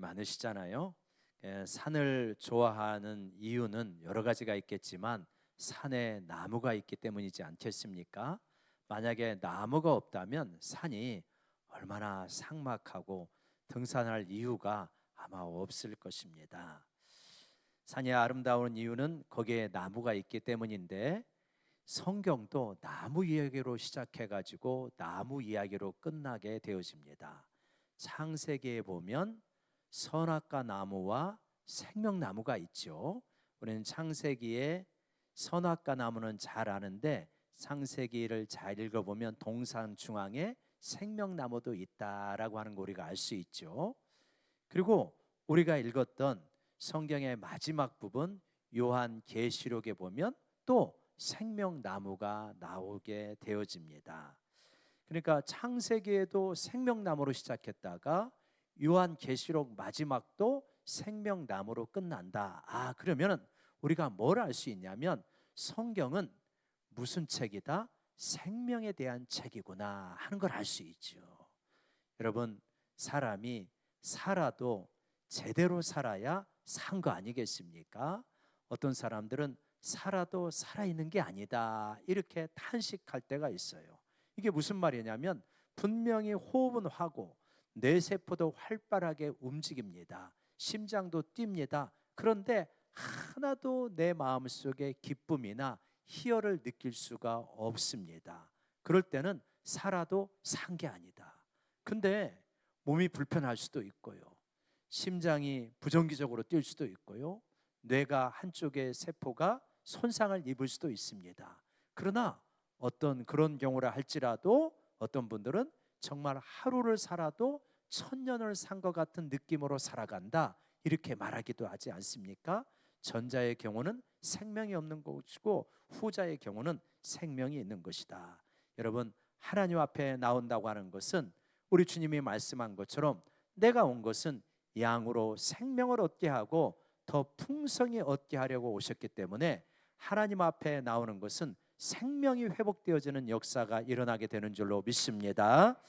많으시잖아요. 산을 좋아하는 이유는 여러 가지가 있겠지만 산에 나무가 있기 때문이지 않겠습니까? 만약에 나무가 없다면 산이 얼마나 삭막하고 등산할 이유가 아마 없을 것입니다. 산이 아름다운 이유는 거기에 나무가 있기 때문인데, 성경도 나무 이야기로 시작해가지고 나무 이야기로 끝나게 되어집니다. 창세기에 보면 선악과 나무와 생명나무가 있죠. 우리는 창세기에 선악과 나무는 잘 아는데, 창세기를 잘 읽어보면 동산 중앙에 생명나무도 있다라고 하는 거 우리가 알 수 있죠. 그리고 우리가 읽었던 성경의 마지막 부분 요한계시록에 보면 또 생명나무가 나오게 되어집니다. 그러니까 창세기에도 생명나무로 시작했다가 요한계시록 마지막도 생명나무로 끝난다. 그러면 우리가 뭘 알 수 있냐면 성경은 무슨 책이다? 생명에 대한 책이구나 하는 걸 알 수 있죠. 여러분, 사람이 살아도 제대로 살아야 산 거 아니겠습니까? 어떤 사람들은 살아도 살아있는 게 아니다 이렇게 탄식할 때가 있어요. 이게 무슨 말이냐면 분명히 호흡은 하고 뇌세포도 활발하게 움직입니다. 심장도 뜁니다. 그런데 하나도 내 마음속에 기쁨이나 희열을 느낄 수가 없습니다. 그럴 때는 살아도 산 게 아니다. 근데 몸이 불편할 수도 있고요, 심장이 부정기적으로 뛸 수도 있고요, 뇌가 한쪽의 세포가 손상을 입을 수도 있습니다. 그러나 어떤 그런 경우라 할지라도 어떤 분들은 정말 하루를 살아도 천년을 산 것 같은 느낌으로 살아간다 이렇게 말하기도 하지 않습니까? 전자의 경우는 생명이 없는 것이고 후자의 경우는 생명이 있는 것이다. 여러분, 하나님 앞에 나온다고 하는 것은 우리 주님이 말씀한 것처럼 내가 온 것은 양으로 생명을 얻게 하고 더 풍성히 얻게 하려고 오셨기 때문에 하나님 앞에 나오는 것은 생명이 회복되어지는 역사가 일어나게 되는 줄로 믿습니다.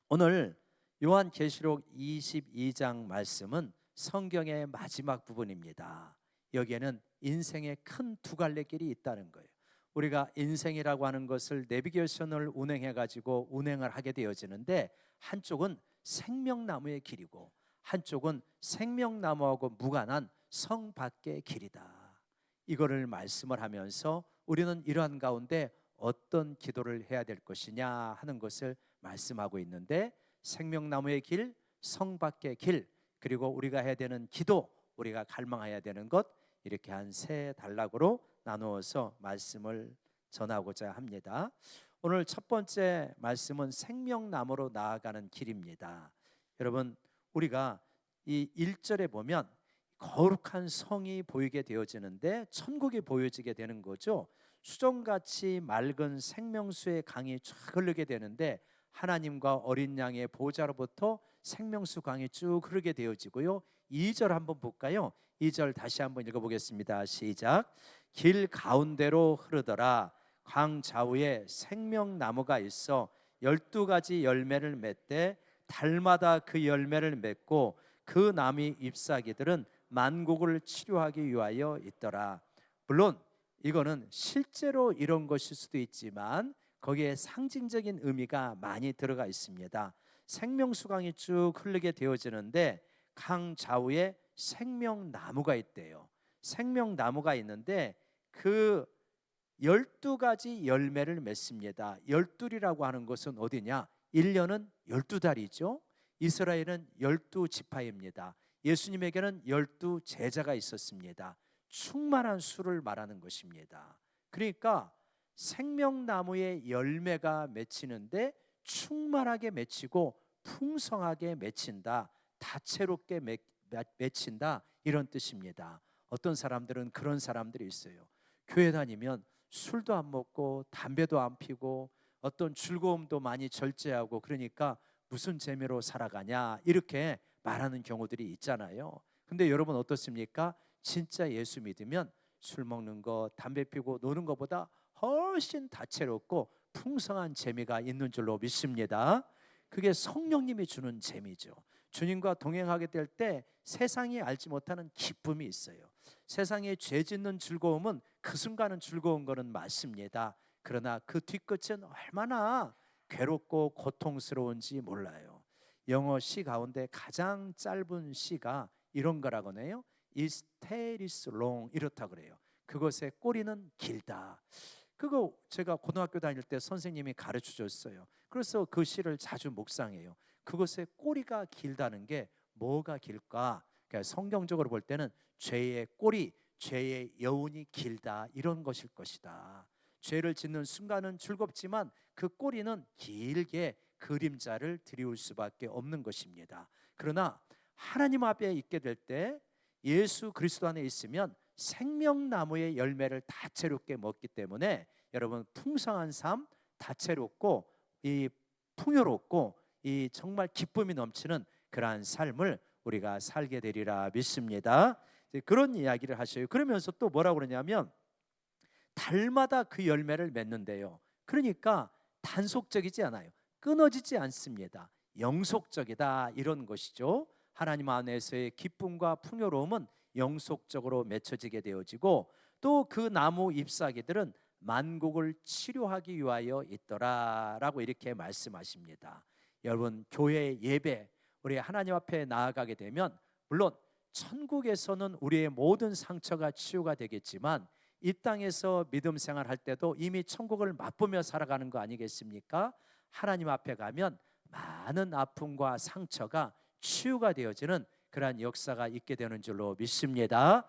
오늘 요한계시록 22장 말씀은 성경의 마지막 부분입니다. 여기에는 인생의 큰 두 갈래 길이 있다는 거예요. 우리가 인생이라고 하는 것을 내비게이션을 운행해 가지고 운행을 하게 되어지는데, 한쪽은 생명나무의 길이고 한쪽은 생명나무하고 무관한 성 밖의 길이다. 이거를 말씀을 하면서 우리는 이러한 가운데 어떤 기도를 해야 될 것이냐 하는 것을 말씀하고 있는데, 생명나무의 길, 성 밖의 길, 그리고 우리가 해야 되는 기도, 우리가 갈망해야 되는 것, 이렇게 한 세 단락으로 나누어서 말씀을 전하고자 합니다. 오늘 첫 번째 말씀은 생명나무로 나아가는 길입니다. 여러분, 우리가 이 1절에 보면 거룩한 성이 보이게 되어지는데 천국이 보여지게 되는 거죠. 수정같이 맑은 생명수의 강이 쫙 흐르게 되는데 하나님과 어린 양의 보좌로부터 생명수 강이 쭉 흐르게 되어지고요. 2절 한번 볼까요? 2절 다시 한번 읽어보겠습니다. 시작. 길 가운데로 흐르더라. 강 좌우에 생명나무가 있어 12가지 열매를 맺되 달마다 그 열매를 맺고 그 나무 잎사귀들은 만국을 치료하기 위하여 있더라. 물론 이거는 실제로 이런 것일 수도 있지만 거기에 상징적인 의미가 많이 들어가 있습니다. 생명수강이 쭉 흐르게 되어지는데 강 좌우에 생명나무가 있대요. 생명나무가 있는데 그 12가지 열매를 맺습니다. 12이라고 하는 것은 어디냐? 1년은 12달이죠. 이스라엘은 12지파입니다. 예수님에게는 12제자가 있었습니다. 충만한 수를 말하는 것입니다. 그러니까 생명나무의 열매가 맺히는데 충만하게 맺히고 풍성하게 맺힌다, 다채롭게 맺힌다, 이런 뜻입니다. 어떤 사람들은 그런 사람들이 있어요. 교회 다니면 술도 안 먹고 담배도 안 피고 어떤 즐거움도 많이 절제하고, 그러니까 무슨 재미로 살아가냐 이렇게 말하는 경우들이 있잖아요. 근데 여러분 어떻습니까? 진짜 예수 믿으면 술 먹는 거, 담배 피고 노는 것보다 훨씬 다채롭고 풍성한 재미가 있는 줄로 믿습니다. 그게 성령님이 주는 재미죠. 주님과 동행하게 될 때 세상이 알지 못하는 기쁨이 있어요. 세상에 죄 짓는 즐거움은 그 순간은 즐거운 거는 맞습니다. 그러나 그 뒤끝은 얼마나 괴롭고 고통스러운지 몰라요. 영어 시 가운데 가장 짧은 시가 이런 거라고 해요. Its tail is long, 이렇다 그래요. 그것의 꼬리는 길다. 그거 제가 고등학교 다닐 때 선생님이 가르쳐 줬어요. 그래서 그 시를 자주 묵상해요. 그것의 꼬리가 길다는 게 뭐가 길까? 그러니까 성경적으로 볼 때는 죄의 꼬리, 죄의 여운이 길다, 이런 것일 것이다. 죄를 짓는 순간은 즐겁지만 그 꼬리는 길게 그림자를 드리울 수밖에 없는 것입니다. 그러나 하나님 앞에 있게 될 때 예수 그리스도 안에 있으면 생명나무의 열매를 다채롭게 먹기 때문에 여러분 풍성한 삶, 다채롭고 이 풍요롭고 이 정말 기쁨이 넘치는 그러한 삶을 우리가 살게 되리라 믿습니다. 그런 이야기를 하셔요. 그러면서 또 뭐라고 그러냐면 달마다 그 열매를 맺는데요. 그러니까 단속적이지 않아요. 끊어지지 않습니다. 영속적이다, 이런 것이죠. 하나님 안에서의 기쁨과 풍요로움은 영속적으로 맺혀지게 되어지고 또 그 나무 잎사귀들은 만국을 치료하기 위하여 있더라라고 이렇게 말씀하십니다. 여러분, 교회 예배 우리 하나님 앞에 나아가게 되면 물론 천국에서는 우리의 모든 상처가 치유가 되겠지만 이 땅에서 믿음 생활할 때도 이미 천국을 맛보며 살아가는 거 아니겠습니까? 하나님 앞에 가면 많은 아픔과 상처가 치유가 되어지는 그러한 역사가 있게 되는 줄로 믿습니다.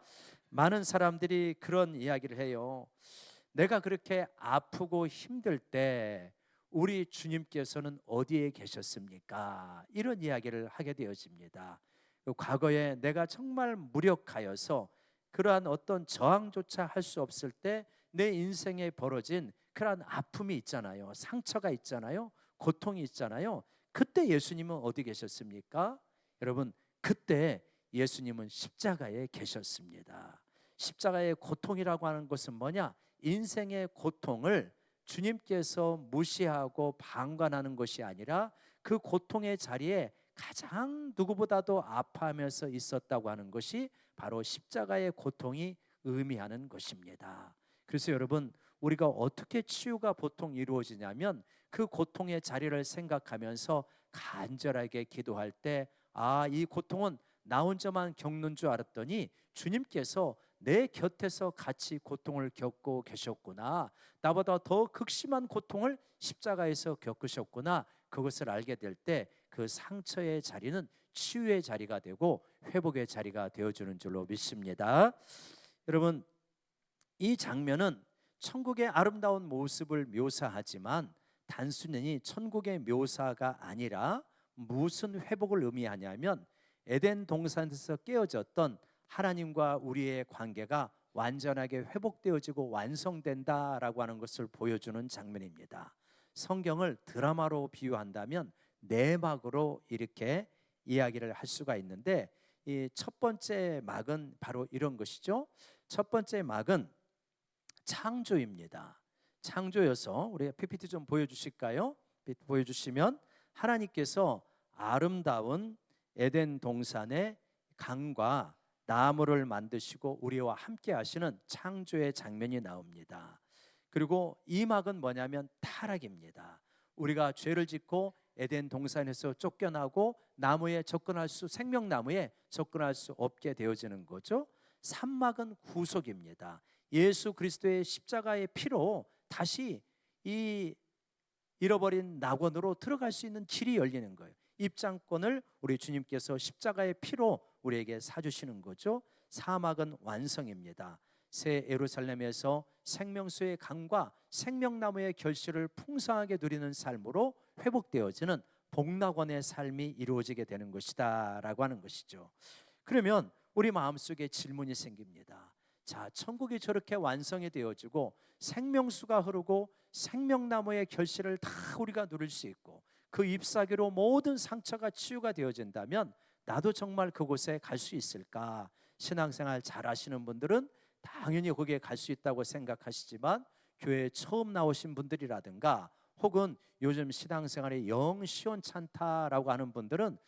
많은 사람들이 그런 이야기를 해요. 내가 그렇게 아프고 힘들 때 우리 주님께서는 어디에 계셨습니까? 이런 이야기를 하게 되어집니다. 과거에 내가 정말 무력하여서 그러한 어떤 저항조차 할 수 없을 때 내 인생에 벌어진 그러한 아픔이 있잖아요. 상처가 있잖아요. 고통이 있잖아요. 그때 예수님은 어디 계셨습니까? 여러분, 그때 예수님은 십자가에 계셨습니다. 십자가의 고통이라고 하는 것은 뭐냐? 인생의 고통을 주님께서 무시하고 방관하는 것이 아니라 그 고통의 자리에 가장 누구보다도 아파하면서 있었다고 하는 것이 바로 십자가의 고통이 의미하는 것입니다. 그래서 여러분, 우리가 어떻게 치유가 보통 이루어지냐면 그 고통의 자리를 생각하면서 간절하게 기도할 때 이 고통은 나 혼자만 겪는 줄 알았더니 주님께서 내 곁에서 같이 고통을 겪고 계셨구나, 나보다 더 극심한 고통을 십자가에서 겪으셨구나, 그것을 알게 될 때 그 상처의 자리는 치유의 자리가 되고 회복의 자리가 되어주는 줄로 믿습니다. 여러분, 이 장면은 천국의 아름다운 모습을 묘사하지만 단순히 천국의 묘사가 아니라 무슨 회복을 의미하냐면 에덴 동산에서 깨어졌던 하나님과 우리의 관계가 완전하게 회복되어지고 완성된다라고 하는 것을 보여주는 장면입니다. 성경을 드라마로 비유한다면 내막으로 이렇게 이야기를 할 수가 있는데 이 첫 번째 막은 바로 이런 것이죠. 첫 번째 막은 창조입니다. 창조여서 우리 PPT 좀 보여주실까요? 보여주시면 하나님께서 아름다운 에덴 동산의 강과 나무를 만드시고 우리와 함께 하시는 창조의 장면이 나옵니다. 그리고 이 막은 뭐냐면 타락입니다. 우리가 죄를 짓고 에덴 동산에서 쫓겨나고 생명나무에 접근할 수 없게 되어지는 거죠. 산막은 구속입니다. 예수 그리스도의 십자가의 피로 다시 이 잃어버린 낙원으로 들어갈 수 있는 길이 열리는 거예요. 입장권을 우리 주님께서 십자가의 피로 우리에게 사주시는 거죠. 사막은 완성입니다. 새 예루살렘에서 생명수의 강과 생명나무의 결실을 풍성하게 누리는 삶으로 회복되어지는 복낙원의 삶이 이루어지게 되는 것이다 라고 하는 것이죠. 그러면 우리 마음속에 질문이 생깁니다. 자, 천국이 저렇게 완성이 되어지고 생명수가 흐르고 생명나무의 결실을 다 우리가 누릴 수 있고 그 잎사귀로 모든 상처가 치유가 되어진다면 나도 정말 그곳에 갈 수 있을까? 신앙생활 잘 하시는 분들은 당연히 거기에 갈 수 있다고 생각하시지만 교회에 처음 나오신 분들이라든가 혹은 요즘 신앙생활이 영 시원찮다라고 하는 분들은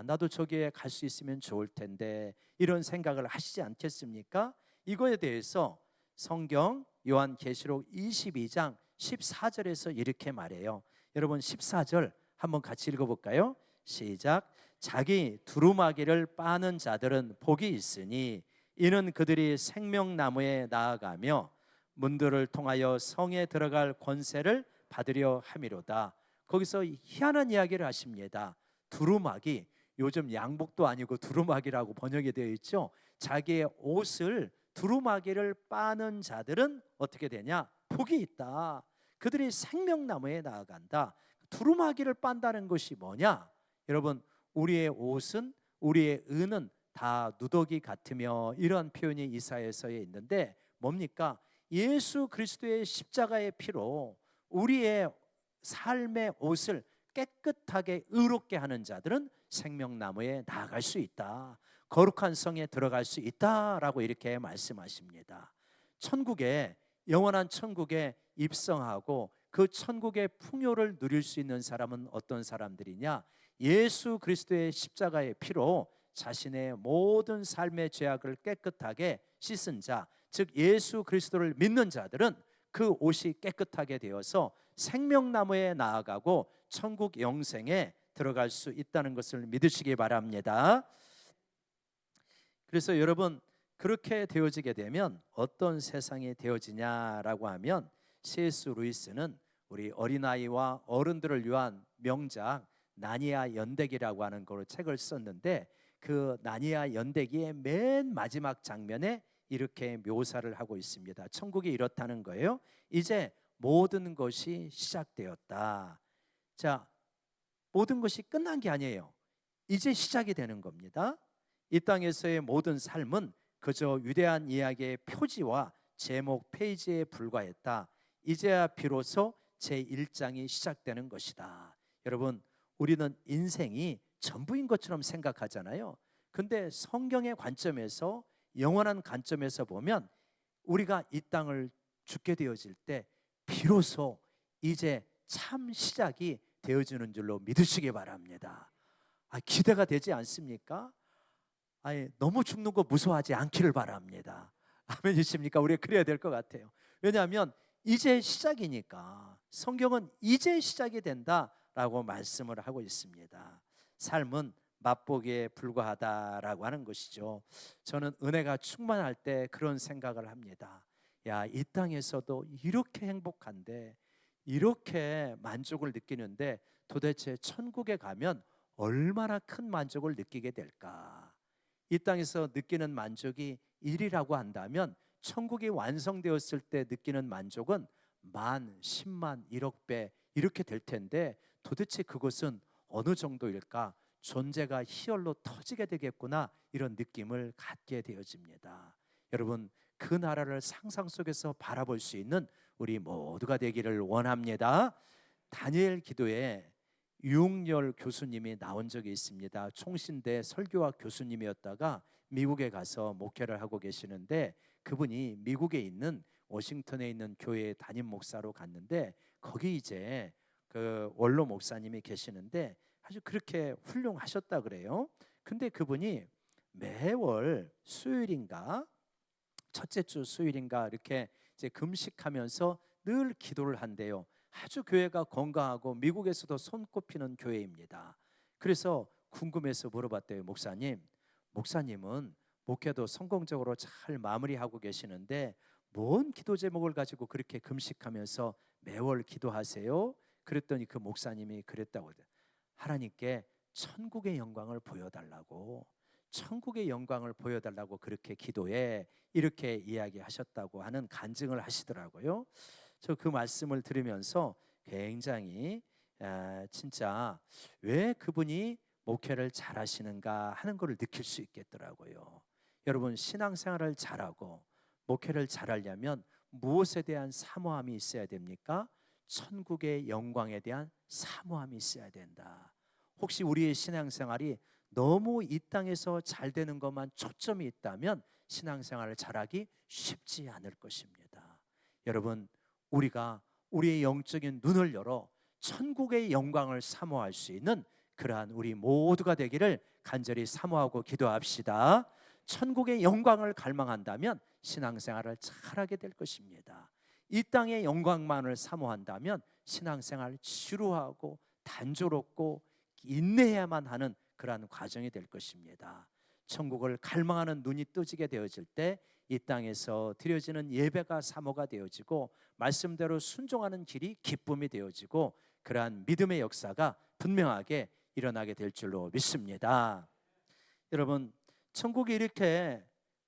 나도 저기에 갈 수 있으면 좋을 텐데, 이런 생각을 하시지 않겠습니까? 이거에 대해서 성경 요한계시록 22장 14절에서 이렇게 말해요. 여러분 14절 한번 같이 읽어볼까요? 시작. 자기 두루마기를 빠는 자들은 복이 있으니 이는 그들이 생명나무에 나아가며 문들을 통하여 성에 들어갈 권세를 받으려 함이로다. 거기서 희한한 이야기를 하십니다. 두루마기, 요즘 양복도 아니고 두루마기라고 번역이 되어 있죠. 자기의 옷을 두루마기를 빠는 자들은 어떻게 되냐? 복이 있다. 그들이 생명나무에 나아간다. 두루마기를 빤다는 것이 뭐냐? 여러분, 우리의 옷은, 우리의 은은 다 누더기 같으며, 이런 표현이 이사야서에 있는데 뭡니까? 예수 그리스도의 십자가의 피로 우리의 삶의 옷을 깨끗하게 의롭게 하는 자들은 생명나무에 나아갈 수 있다. 거룩한 성에 들어갈 수 있다라고 이렇게 말씀하십니다. 천국에, 영원한 천국에 입성하고 그 천국의 풍요를 누릴 수 있는 사람은 어떤 사람들이냐? 예수 그리스도의 십자가의 피로 자신의 모든 삶의 죄악을 깨끗하게 씻은 자, 즉 예수 그리스도를 믿는 자들은 그 옷이 깨끗하게 되어서 생명나무에 나아가고 천국 영생에 들어갈 수 있다는 것을 믿으시기 바랍니다. 그래서 여러분, 그렇게 되어지게 되면 어떤 세상이 되어지냐라고 하면, C.S. 루이스는 우리 어린아이와 어른들을 위한 명작 나니아 연대기라고 하는 걸 책을 썼는데, 그 나니아 연대기의 맨 마지막 장면에 이렇게 묘사를 하고 있습니다. 천국이 이렇다는 거예요. 이제 모든 것이 시작되었다. 자, 모든 것이 끝난 게 아니에요. 이제 시작이 되는 겁니다. 이 땅에서의 모든 삶은 그저 위대한 이야기의 표지와 제목 페이지에 불과했다. 이제야 비로소 제1장이 시작되는 것이다. 여러분, 우리는 인생이 전부인 것처럼 생각하잖아요. 근데 성경의 관점에서, 영원한 관점에서 보면 우리가 이 땅을 죽게 되어질 때 비로소 이제 참 시작이 되어지는 줄로 믿으시기 바랍니다. 기대가 되지 않습니까? 너무 죽는 거 무서워하지 않기를 바랍니다. 아멘이십니까? 우리가 그래야 될 것 같아요. 왜냐하면 이제 시작이니까. 성경은 이제 시작이 된다라고 말씀을 하고 있습니다. 삶은 맛보기에 불과하다라고 하는 것이죠. 저는 은혜가 충만할 때 그런 생각을 합니다. 야, 이 땅에서도 이렇게 행복한데, 이렇게 만족을 느끼는데 도대체 천국에 가면 얼마나 큰 만족을 느끼게 될까? 이 땅에서 느끼는 만족이 1이라고 한다면 천국이 완성되었을 때 느끼는 만족은 만, 10만, 1억 배 이렇게 될 텐데, 도대체 그것은 어느 정도일까? 존재가 희열로 터지게 되겠구나, 이런 느낌을 갖게 되어집니다. 여러분, 그 나라를 상상 속에서 바라볼 수 있는 우리 모두가 되기를 원합니다. 다니엘 기도에 유흥열 교수님이 나온 적이 있습니다. 총신대 설교학 교수님이었다가 미국에 가서 목회를 하고 계시는데, 그분이 미국에 있는 워싱턴에 있는 교회의 담임 목사로 갔는데, 거기 이제 그 원로 목사님이 계시는데 아주 그렇게 훌륭하셨다 그래요. 근데 그분이 매월 수요일인가, 첫째 주 수요일인가 이렇게 이제 금식하면서 늘 기도를 한대요. 아주 교회가 건강하고 미국에서도 손꼽히는 교회입니다. 그래서 궁금해서 물어봤대요. 목사님은 목회도 성공적으로 잘 마무리하고 계시는데 뭔 기도 제목을 가지고 그렇게 금식하면서 매월 기도하세요? 그랬더니 그 목사님이 그랬다고 해요. 하나님께 천국의 영광을 보여달라고, 천국의 영광을 보여달라고 그렇게 기도해, 이렇게 이야기하셨다고 하는 간증을 하시더라고요. 저 그 말씀을 들으면서 굉장히 진짜 왜 그분이 목회를 잘하시는가 하는 것을 느낄 수 있겠더라고요. 여러분, 신앙생활을 잘하고 목회를 잘하려면 무엇에 대한 사모함이 있어야 됩니까? 천국의 영광에 대한 사모함이 있어야 된다. 혹시 우리의 신앙생활이 너무 이 땅에서 잘 되는 것만 초점이 있다면 신앙생활을 잘하기 쉽지 않을 것입니다. 여러분, 우리가 우리의 영적인 눈을 열어 천국의 영광을 사모할 수 있는 그러한 우리 모두가 되기를 간절히 사모하고 기도합시다. 천국의 영광을 갈망한다면 신앙생활을 잘하게 될 것입니다. 이 땅의 영광만을 사모한다면 신앙생활 지루하고 단조롭고 인내해야만 하는 그러한 과정이 될 것입니다. 천국을 갈망하는 눈이 뜨지게 되어질 때 이 땅에서 드려지는 예배가 사모가 되어지고 말씀대로 순종하는 길이 기쁨이 되어지고 그러한 믿음의 역사가 분명하게 일어나게 될 줄로 믿습니다. 여러분, 천국이 이렇게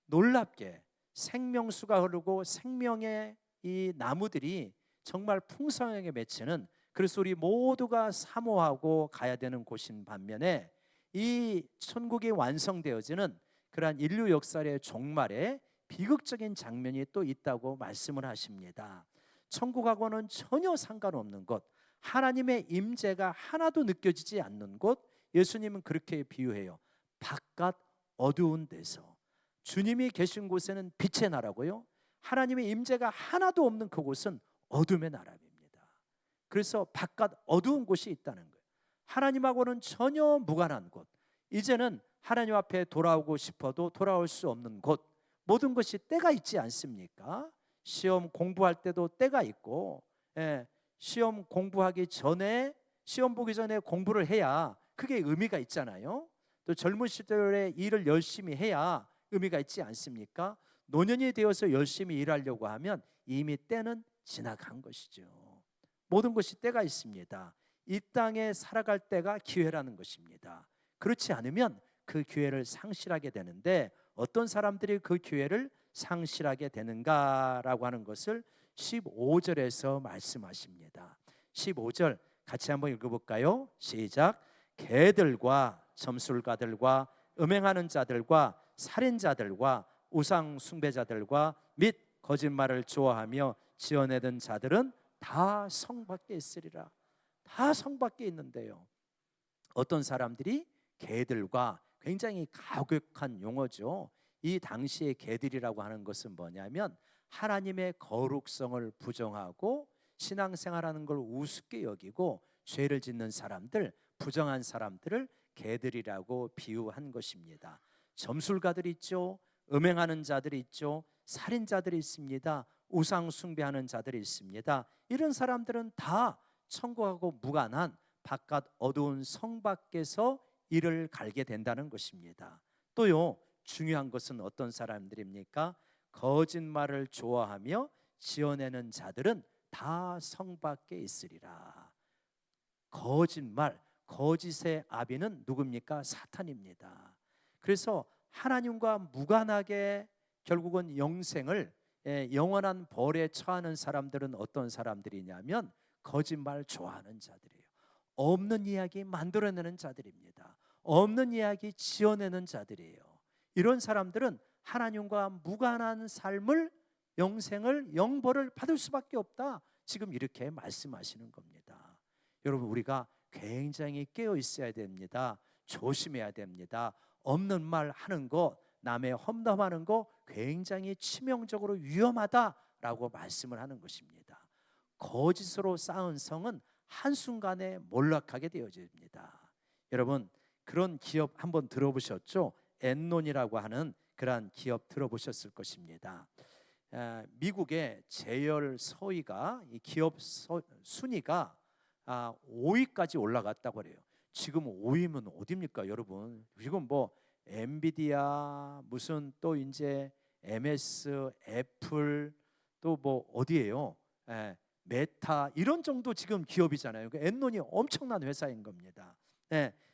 놀랍게 생명수가 흐르고 생명의 이 나무들이 정말 풍성하게 맺히는, 그래서 우리 모두가 사모하고 가야 되는 곳인 반면에 이 천국이 완성되어지는 그러한 인류 역사의 종말에 비극적인 장면이 또 있다고 말씀을 하십니다. 천국하고는 전혀 상관없는 곳, 하나님의 임재가 하나도 느껴지지 않는 곳, 예수님은 그렇게 비유해요. 바깥 어두운 데서, 주님이 계신 곳에는 빛의 나라고요, 하나님의 임재가 하나도 없는 그곳은 어둠의 나라입니다. 그래서 바깥 어두운 곳이 있다는 거예요. 하나님하고는 전혀 무관한 곳, 이제는 하나님 앞에 돌아오고 싶어도 돌아올 수 없는 곳, 모든 것이 때가 있지 않습니까? 시험 공부할 때도 때가 있고, 시험 공부하기 전에, 시험 보기 전에 공부를 해야 그게 의미가 있잖아요. 또 젊은 시절에 일을 열심히 해야 의미가 있지 않습니까? 노년이 되어서 열심히 일하려고 하면 이미 때는 지나간 것이죠. 모든 것이 때가 있습니다. 이 땅에 살아갈 때가 기회라는 것입니다. 그렇지 않으면 그 기회를 상실하게 되는데, 어떤 사람들이 그 기회를 상실하게 되는가라고 하는 것을 15절에서 말씀하십니다. 15절 같이 한번 읽어볼까요? 시작. 개들과 점술가들과 음행하는 자들과 살인자들과 우상 숭배자들과 및 거짓말을 좋아하며 지어내던 자들은 다 성 밖에 있으리라. 다 성 밖에 있는데요, 어떤 사람들이 개들과, 굉장히 가혹한 용어죠. 이 당시의 개들이라고 하는 것은 뭐냐면 하나님의 거룩성을 부정하고 신앙생활하는 걸 우습게 여기고 죄를 짓는 사람들, 부정한 사람들을 개들이라고 비유한 것입니다. 점술가들이 있죠, 음행하는 자들이 있죠, 살인자들이 있습니다, 우상 숭배하는 자들이 있습니다. 이런 사람들은 다 천국하고 무관한 바깥 어두운 성 밖에서 이를 갈게 된다는 것입니다. 또요, 중요한 것은 어떤 사람들입니까? 거짓말을 좋아하며 지어내는 자들은 다 성 밖에 있으리라. 거짓말, 거짓의 아비는 누굽니까? 사탄입니다. 그래서 하나님과 무관하게 결국은 영생을, 영원한 벌에 처하는 사람들은 어떤 사람들이냐면 거짓말 좋아하는 자들이에요. 없는 이야기 만들어내는 자들입니다. 없는 이야기 지어내는 자들이에요. 이런 사람들은 하나님과 무관한 삶을, 영생을, 영벌을 받을 수밖에 없다, 지금 이렇게 말씀하시는 겁니다. 여러분, 우리가 굉장히 깨어 있어야 됩니다. 조심해야 됩니다. 없는 말 하는 거, 남의 험담하는 거 굉장히 치명적으로 위험하다라고 말씀을 하는 것입니다. 거짓으로 쌓은 성은 한순간에 몰락하게 되어집니다. 여러분, 그런 기업 한번 들어보셨죠? 엔론이라고 하는 그러한 기업 들어보셨을 것입니다. 미국의 제열 서위가, 이 기업 순위가 5위까지 올라갔다고 그래요. 지금 5위면 어디입니까, 여러분? 지금 뭐 엔비디아, 무슨 또 이제 MS, 애플, 또 뭐 어디예요? 메타, 이런 정도 지금 기업이잖아요. 엔론이 엄청난 회사인 겁니다.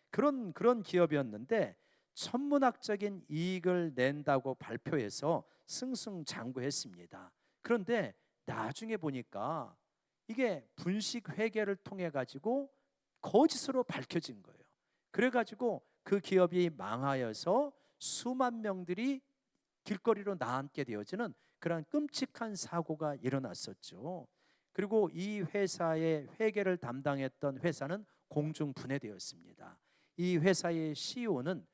그런 기업이었는데 천문학적인 이익을 낸다고 발표해서 승승장구했습니다. 그런데 나중에 보니까 이게 분식 회계를 통해 가지고 거짓으로 밝혀진 거예요. 그래 가지고 그 기업이 망하여서 수만 명들이 길거리로 나앉게 되어지는 그런 끔찍한 사고가 일어났었죠. 그리고 이 회사의 회계를 담당했던 회사는 공중 분해되었습니다. 이 회사의 CEO는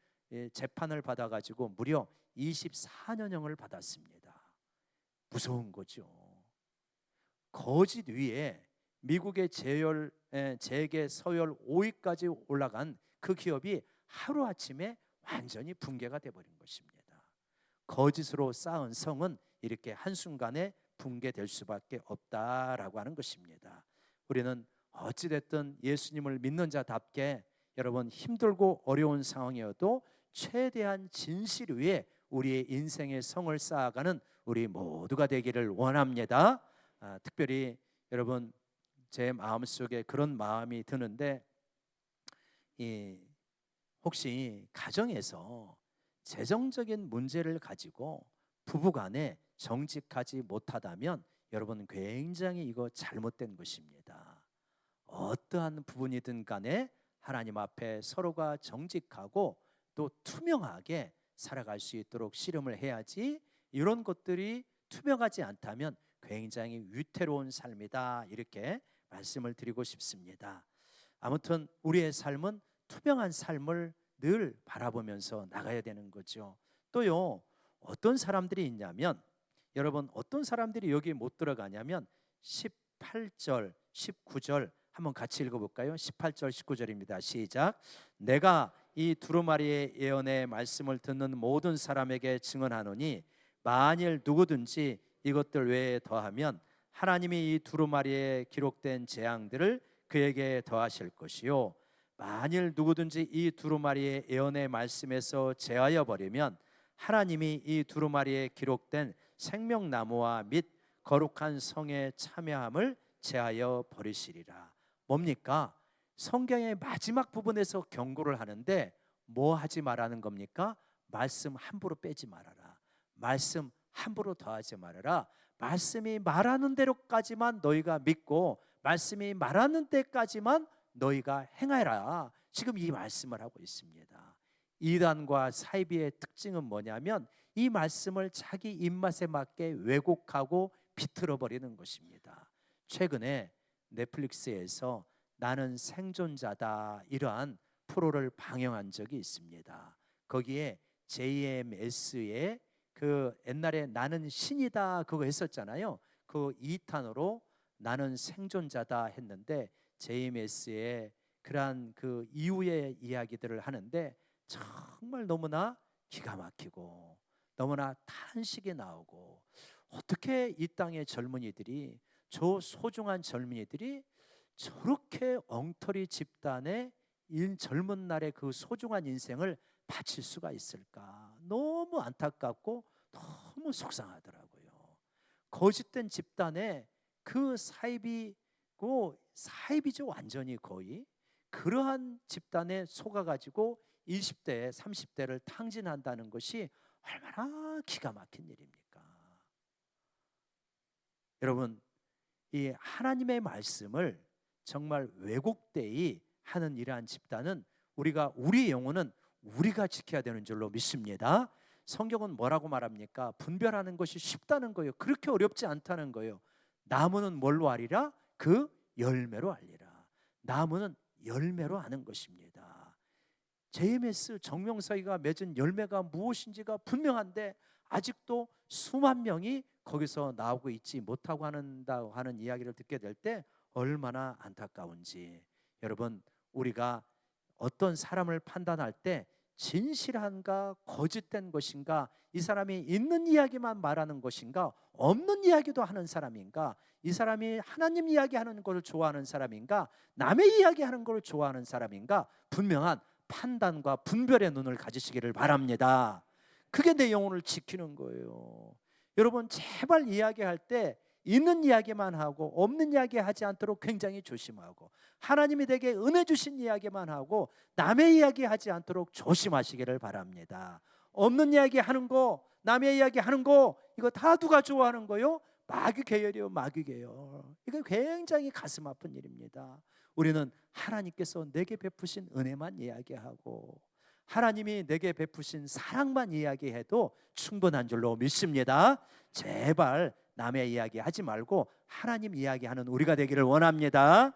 재판을 받아가지고 무려 24년형을 받았습니다. 무서운 거죠. 거짓 위에 미국의 재계 서열 5위까지 올라간 그 기업이 하루아침에 완전히 붕괴가 돼버린 것입니다. 거짓으로 쌓은 성은 이렇게 한순간에 붕괴될 수밖에 없다라고 하는 것입니다. 우리는 어찌됐든 예수님을 믿는 자답게 여러분 힘들고 어려운 상황이어도 최대한 진실 위에 우리의 인생의 성을 쌓아가는 우리 모두가 되기를 원합니다. 특별히 여러분 제 마음속에 그런 마음이 드는데, 혹시 가정에서 재정적인 문제를 가지고 부부간에 정직하지 못하다면 여러분 굉장히 이거 잘못된 것입니다. 어떠한 부분이든 간에 하나님 앞에 서로가 정직하고 또 투명하게 살아갈 수 있도록 씨름을 해야지, 이런 것들이 투명하지 않다면 굉장히 위태로운 삶이다, 이렇게 말씀을 드리고 싶습니다. 아무튼 우리의 삶은 투명한 삶을 늘 바라보면서 나가야 되는 거죠. 또요, 어떤 사람들이 있냐면, 여러분 어떤 사람들이 여기 못 들어가냐면 18절 19절 한번 같이 읽어볼까요? 18절 19절입니다. 시작. 내가 이 두루마리의 예언의 말씀을 듣는 모든 사람에게 증언하노니 만일 누구든지 이것들 외에 더하면 하나님이 이 두루마리에 기록된 재앙들을 그에게 더하실 것이요, 만일 누구든지 이 두루마리의 예언의 말씀에서 제하여 버리면 하나님이 이 두루마리에 기록된 생명나무와 및 거룩한 성의 참여함을 제하여 버리시리라. 뭡니까? 성경의 마지막 부분에서 경고를 하는데 뭐 하지 말라는 겁니까? 말씀 함부로 빼지 말아라. 말씀 함부로 더하지 말아라. 말씀이 말하는 대로까지만 너희가 믿고 말씀이 말하는 때까지만 너희가 행하라. 지금 이 말씀을 하고 있습니다. 이단과 사이비의 특징은 뭐냐면 이 말씀을 자기 입맛에 맞게 왜곡하고 비틀어 버리는 것입니다. 최근에 넷플릭스에서 나는 생존자다, 이러한 프로를 방영한 적이 있습니다. 거기에 JMS의 그 옛날에 나는 신이다 그거 했었잖아요. 그 2탄으로 나는 생존자다 했는데 JMS의 그러한 그 이후의 이야기들을 하는데 정말 너무나 기가 막히고 너무나 탄식이 나오고, 어떻게 이 땅의 젊은이들이, 저 소중한 젊은이들이 저렇게 엉터리 집단의 젊은 날의 그 소중한 인생을 바칠 수가 있을까? 너무 안타깝고 너무 속상하더라고요. 거짓된 집단의 그 사이비죠, 완전히 거의. 그러한 집단에 속아가지고 20대 30대를 탕진한다는 것이 얼마나 기가 막힌 일입니까? 여러분, 이 하나님의 말씀을 정말 왜곡되이 하는 이러한 집단은 우리 영혼은 우리가 지켜야 되는 줄로 믿습니다. 성경은 뭐라고 말합니까? 분별하는 것이 쉽다는 거예요. 그렇게 어렵지 않다는 거예요. 나무는 뭘로 알리라? 그 열매로 알리라. 나무는 열매로 아는 것입니다. JMS 정명석이가 맺은 열매가 무엇인지가 분명한데 아직도 수만 명이 거기서 나오고 있지 못하고 한다고 하는 이야기를 듣게 될 때 얼마나 안타까운지. 여러분, 우리가 어떤 사람을 판단할 때 진실한가 거짓된 것인가, 이 사람이 있는 이야기만 말하는 것인가 없는 이야기도 하는 사람인가, 이 사람이 하나님 이야기하는 것을 좋아하는 사람인가 남의 이야기하는 것을 좋아하는 사람인가, 분명한 판단과 분별의 눈을 가지시기를 바랍니다. 그게 내 영혼을 지키는 거예요. 여러분, 제발 이야기할 때 있는 이야기만 하고 없는 이야기 하지 않도록 굉장히 조심하고, 하나님이 내게 은혜 주신 이야기만 하고 남의 이야기 하지 않도록 조심하시기를 바랍니다. 없는 이야기 하는 거, 남의 이야기 하는 거, 이거 다 누가 좋아하는 거요? 마귀 계열이요, 마귀 계열. 이거 굉장히 가슴 아픈 일입니다. 우리는 하나님께서 내게 베푸신 은혜만 이야기하고 하나님이 내게 베푸신 사랑만 이야기해도 충분한 줄로 믿습니다. 제발 남의 이야기 하지 말고 하나님 이야기하는 우리가 되기를 원합니다.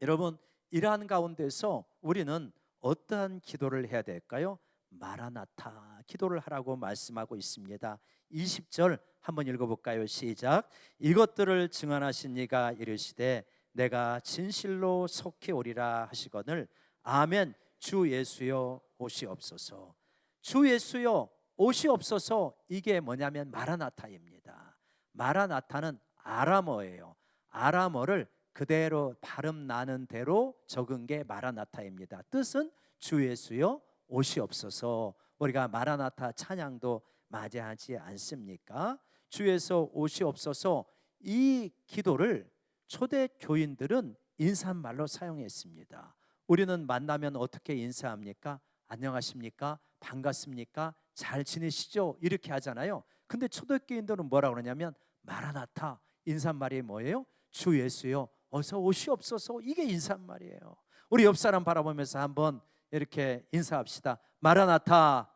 여러분, 이러한 가운데서 우리는 어떠한 기도를 해야 될까요? 마라나타 기도를 하라고 말씀하고 있습니다. 20절 한번 읽어볼까요? 시작. 이것들을 증언하신 이가 이르시되 내가 진실로 속히 오리라 하시거늘 아멘. 주 예수여 오시옵소서. 주 예수여 오시옵소서. 이게 뭐냐면 마라나타입니다. 마라나타는 아람어예요. 아람어를 그대로 발음 나는 대로 적은 게 마라나타입니다. 뜻은 주 예수여 오시옵소서. 우리가 마라나타 찬양도 맞이하지 않습니까? 주에서 오시옵소서. 이 기도를 초대 교인들은 인사말로 사용했습니다. 우리는 만나면 어떻게 인사합니까? 안녕하십니까? 반갑습니까? 잘 지내시죠? 이렇게 하잖아요. 근데 초대교인들은 뭐라 그러냐면 마라나타, 인사말이 뭐예요? 주 예수요 어서 오시옵소서. 이게 인사말이에요. 우리 옆 사람 바라보면서 한번 이렇게 인사합시다. 마라나타,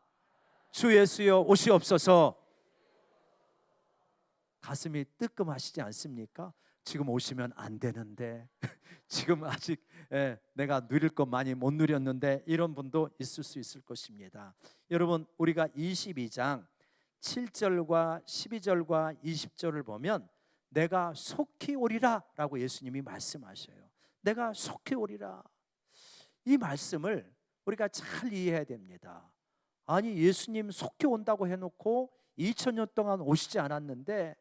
주 예수요 오시옵소서. 가슴이 뜨끔하시지 않습니까? 지금 오시면 안 되는데 지금 아직 내가 누릴 것 많이 못 누렸는데, 이런 분도 있을 수 있을 것입니다. 여러분, 우리가 22장 7절과 12절과 20절을 보면 내가 속히 오리라 라고 예수님이 말씀하셔요. 내가 속히 오리라. 이 말씀을 우리가 잘 이해해야 됩니다. 아니, 예수님 속히 온다고 해놓고 2000년 동안 오시지 않았는데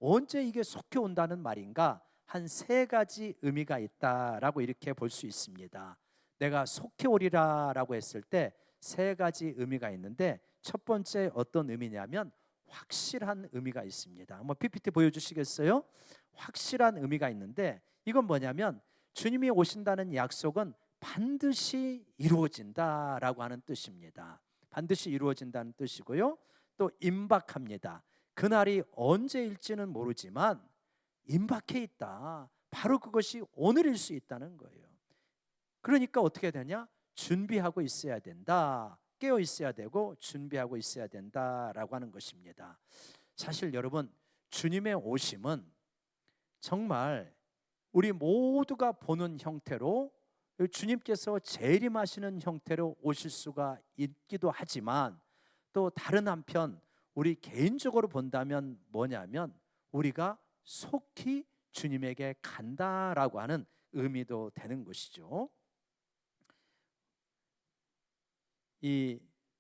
언제 이게 속히 온다는 말인가? 한 세 가지 의미가 있다라고 이렇게 볼 수 있습니다. 내가 속히 오리라 라고 했을 때 세 가지 의미가 있는데, 첫 번째 어떤 의미냐면 확실한 의미가 있습니다. 한번 PPT 보여주시겠어요? 확실한 의미가 있는데, 이건 뭐냐면 주님이 오신다는 약속은 반드시 이루어진다라고 하는 뜻입니다. 반드시 이루어진다는 뜻이고요. 또 임박합니다. 그날이 언제일지는 모르지만 임박해 있다. 바로 그것이 오늘일 수 있다는 거예요. 그러니까 어떻게 되냐? 준비하고 있어야 된다. 깨어 있어야 되고 준비하고 있어야 된다라고 하는 것입니다. 사실 여러분, 주님의 오심은 정말 우리 모두가 보는 형태로, 주님께서 재림하시는 형태로 오실 수가 있기도 하지만, 또 다른 한편 우리 개인적으로 본다면 뭐냐면 우리가 속히 주님에게 간다라고 하는 의미도 되는 것이죠.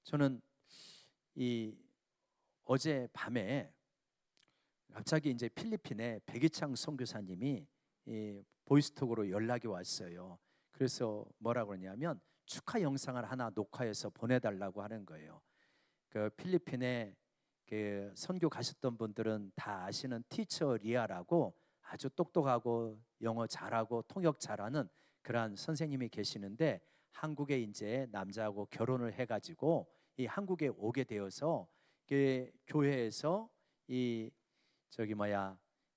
저는 어제 밤에 갑자기 이제 필리핀에 백이창 선교사님이 보이스톡으로 연락이 왔어요. 그래서 뭐라 그러냐면 축하 영상을 하나 녹화해서 보내달라고 하는 거예요. 그 필리핀에 그 선교 가셨던 분들은 다 아시는 티처 리아라고 아주 똑똑하고 영어 잘하고 통역 잘하는 그러한 선생님이 계시는데, 한국에 이제 남자하고 결혼을 해가지고 이 한국에 오게 되어서 그 교회에서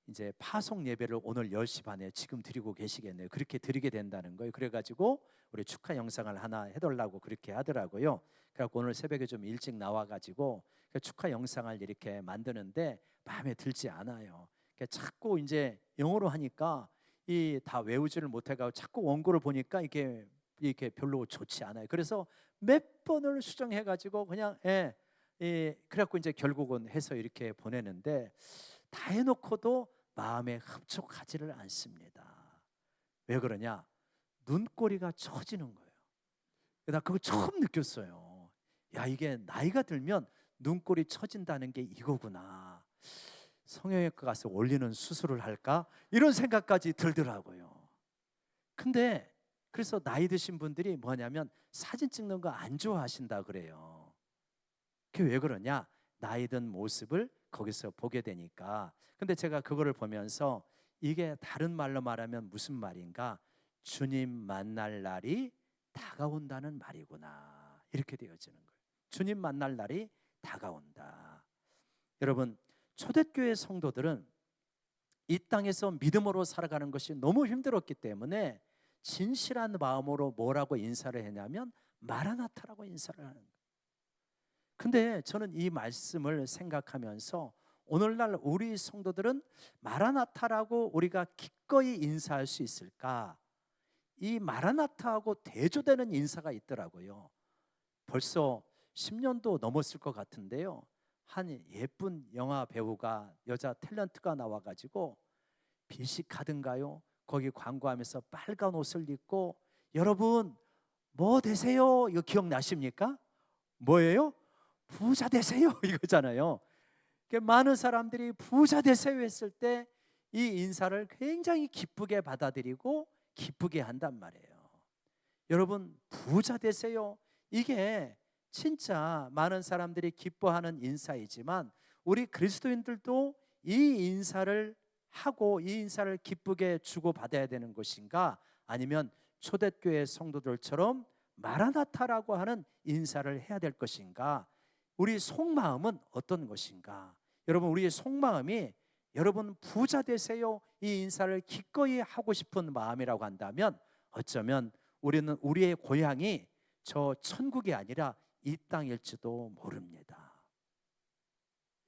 이제 파송 예배를 오늘 10시 반에 지금 드리고 계시겠네요. 그렇게 드리게 된다는 거예요. 그래가지고 우리 축하 영상을 하나 해달라고 그렇게 하더라고요. 그래갖고 오늘 새벽에 좀 일찍 나와가지고 그 축하 영상을 이렇게 만드는데 마음에 들지 않아요. 자꾸 이제 영어로 하니까 이 다 외우지를 못해가지고 자꾸 원고를 보니까 이게 별로 좋지 않아요. 그래서 몇 번을 수정해가지고 그냥 그래갖고 이제 결국은 해서 이렇게 보내는데, 다 해놓고도 마음에 흡족하지를 않습니다. 왜 그러냐? 눈꼬리가 처지는 거예요. 나 그거 처음 느꼈어요. 야, 이게 나이가 들면 눈꼬리 처진다는 게 이거구나. 성형외과 가서 올리는 수술을 할까? 이런 생각까지 들더라고요. 근데 그래서 나이 드신 분들이 뭐냐면 사진 찍는 거 안 좋아하신다 그래요. 그게 왜 그러냐? 나이 든 모습을 거기서 보게 되니까. 근데 제가 그거를 보면서 이게 다른 말로 말하면 무슨 말인가? 주님 만날 날이 다가온다는 말이구나. 이렇게 되어지는 거예요. 주님 만날 날이 다가온다. 여러분, 초대교회 성도들은 이 땅에서 믿음으로 살아가는 것이 너무 힘들었기 때문에 진실한 마음으로 뭐라고 인사를 했냐면 마라나타라고 인사를 하는 거예요. 근데 저는 이 말씀을 생각하면서 오늘날 우리 성도들은 마라나타라고 우리가 기꺼이 인사할 수 있을까? 이 마라나타하고 대조되는 인사가 있더라고요. 벌써 10년도 넘었을 것 같은데요. 한 예쁜 영화 배우가, 여자 탤런트가 나와가지고 빛이 가든가요? 거기 광고하면서 빨간 옷을 입고 여러분 뭐 되세요? 이거 기억나십니까? 뭐예요? 부자 되세요 이거잖아요. 많은 사람들이 부자 되세요 했을 때 이 인사를 굉장히 기쁘게 받아들이고 기쁘게 한단 말이에요. 여러분, 부자 되세요, 이게 진짜 많은 사람들이 기뻐하는 인사이지만 우리 그리스도인들도 이 인사를 하고 이 인사를 기쁘게 주고받아야 되는 것인가, 아니면 초대교회 성도들처럼 마라나타라고 하는 인사를 해야 될 것인가, 우리 속마음은 어떤 것인가? 여러분, 우리의 속마음이 여러분 부자 되세요 이 인사를 기꺼이 하고 싶은 마음이라고 한다면 어쩌면 우리는 우리의 고향이 저 천국이 아니라 이 땅일지도 모릅니다.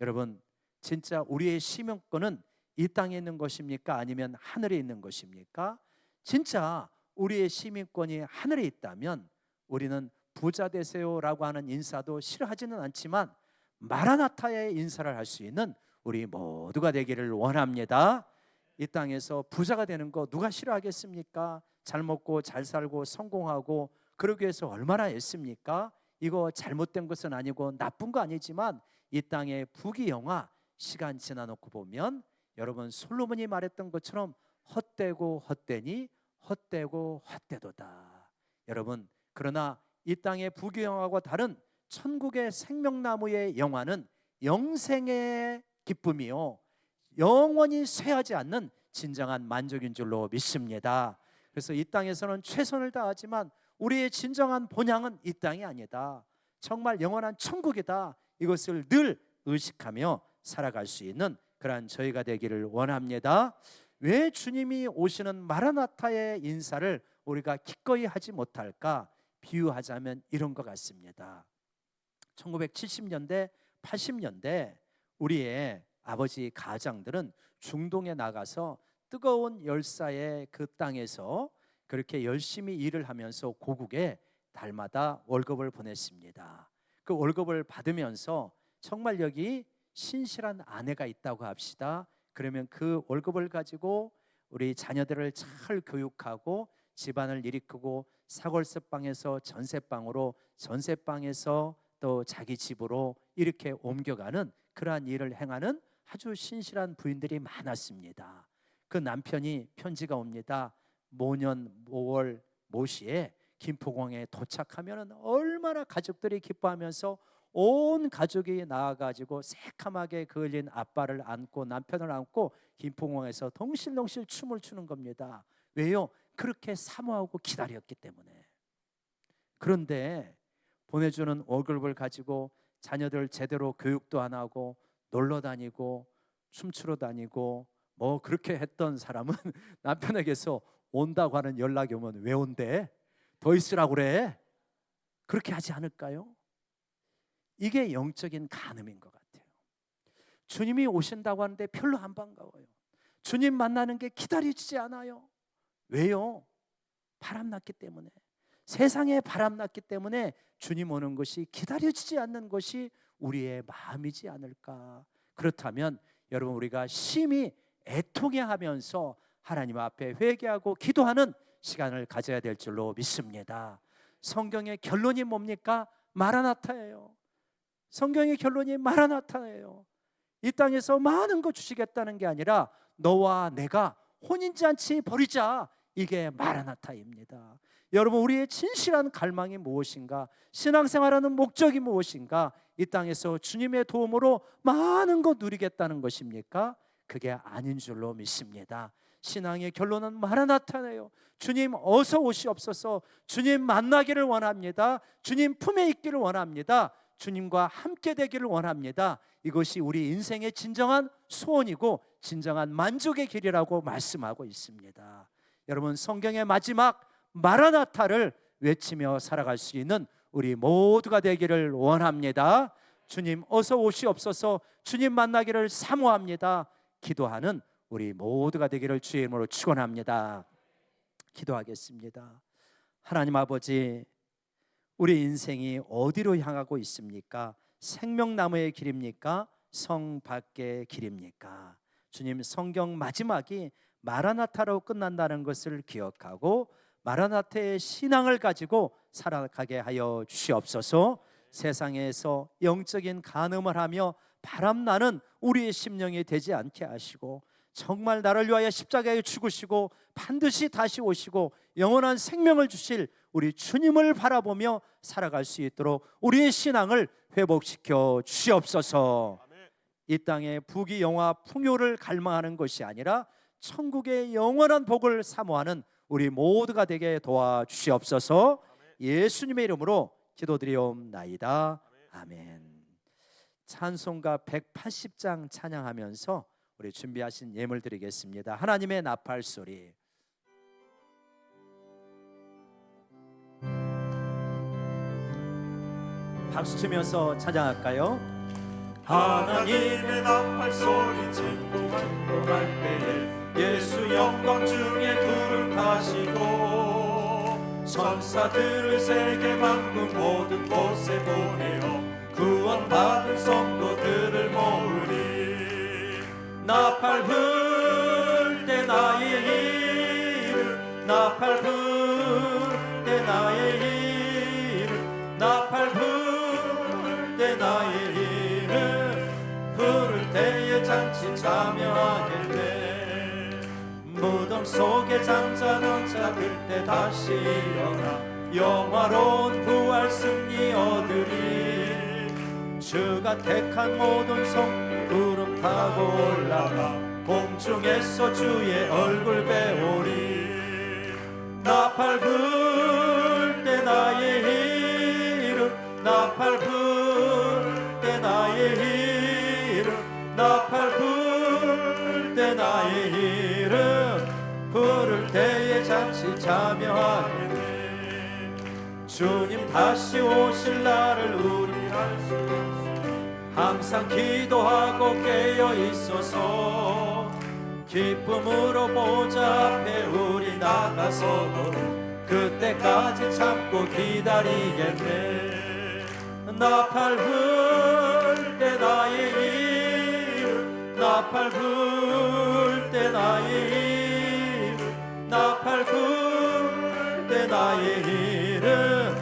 여러분, 진짜 우리의 시민권은 이 땅에 있는 것입니까? 아니면 하늘에 있는 것입니까? 진짜 우리의 시민권이 하늘에 있다면 우리는 부자 되세요라고 하는 인사도 싫어하지는 않지만 마라나타의 인사를 할 수 있는 우리 모두가 되기를 원합니다. 이 땅에서 부자가 되는 거 누가 싫어하겠습니까? 잘 먹고 잘 살고 성공하고 그러기 위해서 얼마나 애씁니까? 이거 잘못된 것은 아니고 나쁜 거 아니지만 이 땅의 부귀영화 시간 지나놓고 보면 여러분, 솔로몬이 말했던 것처럼 헛되고 헛되니 헛되고 헛되도다. 여러분, 그러나 이 땅의 부귀영화와 다른 천국의 생명나무의 영화는 영생의 기쁨이요 영원히 쇠하지 않는 진정한 만족인 줄로 믿습니다. 그래서 이 땅에서는 최선을 다하지만 우리의 진정한 본향은 이 땅이 아니다, 정말 영원한 천국이다, 이것을 늘 의식하며 살아갈 수 있는 그러한 저희가 되기를 원합니다. 왜 주님이 오시는 마라나타의 인사를 우리가 기꺼이 하지 못할까? 비유하자면 이런 것 같습니다. 1970년대 80년대 우리의 아버지 가장들은 중동에 나가서 뜨거운 열사의 그 땅에서 그렇게 열심히 일을 하면서 고국에 달마다 월급을 보냈습니다. 그 월급을 받으면서 정말 여기 신실한 아내가 있다고 합시다. 그러면 그 월급을 가지고 우리 자녀들을 잘 교육하고 집안을 일으키고 사골세방에서 전세방으로, 전세방에서 또 자기 집으로 이렇게 옮겨가는 그러한 일을 행하는 아주 신실한 부인들이 많았습니다. 그 남편이 편지가 옵니다. 모년 모월 모시에 김포공항에 도착하면 얼마나 가족들이 기뻐하면서 온 가족이 나와가지고 새카맣게 그을린 아빠를 안고 남편을 안고 김포공항에서 덩실덩실 춤을 추는 겁니다. 왜요? 그렇게 사모하고 기다렸기 때문에. 그런데 보내주는 월급을 가지고 자녀들 제대로 교육도 안 하고 놀러 다니고 춤추러 다니고 뭐 그렇게 했던 사람은 남편에게서 온다고 하는 연락이 오면 왜 온대? 더 있으라고 그래? 그렇게 하지 않을까요? 이게 영적인 간음인 것 같아요. 주님이 오신다고 하는데 별로 안 반가워요. 주님 만나는 게 기다려지지 않아요. 왜요? 바람났기 때문에. 세상에 바람났기 때문에 주님 오는 것이 기다려지지 않는 것이 우리의 마음이지 않을까. 그렇다면 여러분, 우리가 심히 애통해 하면서 하나님 앞에 회개하고 기도하는 시간을 가져야 될 줄로 믿습니다. 성경의 결론이 뭡니까? 마라나타예요. 성경의 결론이 마라나타예요. 이 땅에서 많은 거 주시겠다는 게 아니라 너와 내가 혼인잔치 벌이자, 이게 마라나타입니다. 여러분, 우리의 진실한 갈망이 무엇인가? 신앙생활하는 목적이 무엇인가? 이 땅에서 주님의 도움으로 많은 거 누리겠다는 것입니까? 그게 아닌 줄로 믿습니다. 신앙의 결론은 마라나타예요. 주님 어서 오시옵소서. 주님 만나기를 원합니다. 주님 품에 있기를 원합니다. 주님과 함께 되기를 원합니다. 이것이 우리 인생의 진정한 소원이고 진정한 만족의 길이라고 말씀하고 있습니다. 여러분, 성경의 마지막 마라나타를 외치며 살아갈 수 있는 우리 모두가 되기를 원합니다. 주님 어서 오시옵소서. 주님 만나기를 사모합니다. 기도하는 우리 모두가 되기를 주의 이름으로 축원합니다. 기도하겠습니다. 하나님 아버지, 우리 인생이 어디로 향하고 있습니까? 생명나무의 길입니까? 성 밖의 길입니까? 주님, 성경 마지막이 마라나타로 끝난다는 것을 기억하고 마라나타의 신앙을 가지고 살아가게 하여 주시옵소서. 세상에서 영적인 간음을 하며 바람나는 우리의 심령이 되지 않게 하시고, 정말 나를 위하여 십자가에 죽으시고 반드시 다시 오시고 영원한 생명을 주실 우리 주님을 바라보며 살아갈 수 있도록 우리의 신앙을 회복시켜 주시옵소서. 이 땅의 부귀영화 풍요를 갈망하는 것이 아니라 천국의 영원한 복을 사모하는 우리 모두가 되게 도와주시옵소서. 예수님의 이름으로 기도드리옵나이다. 아멘. 찬송가 180장 찬양하면서 우리 준비하신 예물 드리겠습니다. 하나님의 나팔 소리. 박수 치면서 찬양할까요? 하나님의 나팔 소리 진동할 때에 예수 영광 중에 구름 타시고 천사들을 세계 만국 모든 곳에 보내어 구원받은 성도들을 모으리. 나팔 불 때 나의 이름, 나팔 불 때 나의 이름, 나팔 불 때 나의 이름, 부를 때에 잔치 참여하겠네. 무덤 속에 잠자던 자 그때 다시 일어나 영화로운 부활 승리 얻으리. 주가 택한 모든 성 구름 타고 올라가 공중에서 주의 얼굴 배우리. 나팔 불 때 나의 이름, 나팔 불 때 나의 이름, 나팔 불 때 나의 이름, 부를 때에 잔치 참여하겠네. 주님 다시 오실 날을 우리 알 수 없어. 항상 기도하고 깨어 있어서 기쁨으로 보좌 앞에 우리 나가서도 그때까지 참고 기다리겠네. 나팔 불 때 나의 이름, 나팔 불 때 나의 이름, 나팔 불 때 나의 이름,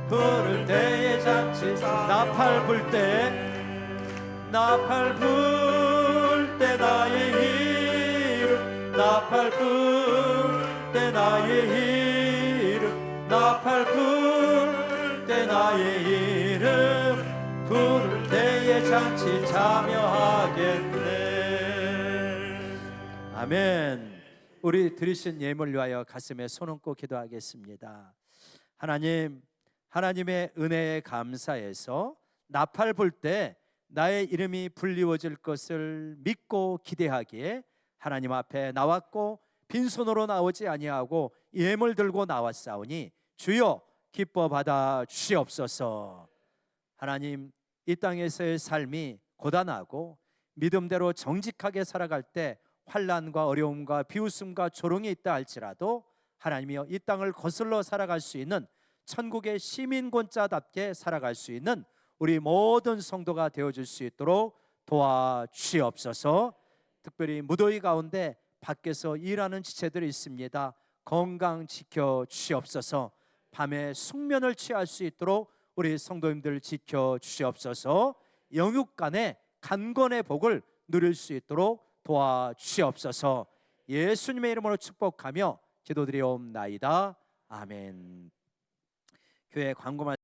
부를 때에 잔치. 나팔 불 때, 나팔 불 때 나의 이름, 나팔 불 때 나의 이름, 나팔 불 때 나의 이름, 부를 때에 잔치 참여하겠네. 아멘. 우리 드리신 예물 위하여 가슴에 손 얹고 기도하겠습니다. 하나님, 하나님의 은혜에 감사해서 나팔 불 때 나의 이름이 불리워질 것을 믿고 기대하기에 하나님 앞에 나왔고 빈손으로 나오지 아니하고 예물 들고 나왔사오니 주여 기뻐 받아 주시옵소서. 하나님, 이 땅에서의 삶이 고단하고 믿음대로 정직하게 살아갈 때 환난과 어려움과 비웃음과 조롱이 있다 할지라도 하나님이여 이 땅을 거슬러 살아갈 수 있는 천국의 시민권자답게 살아갈 수 있는 우리 모든 성도가 되어줄 수 있도록 도와주시옵소서. 특별히 무더위 가운데 밖에서 일하는 지체들이 있습니다. 건강 지켜주시옵소서. 밤에 숙면을 취할 수 있도록 우리 성도님들 지켜주시옵소서. 영육간의 간건의 복을 누릴 수 있도록 도와주시옵소서. 예수님의 이름으로 축복하며 기도드리옵나이다. 아멘. 교회 광고만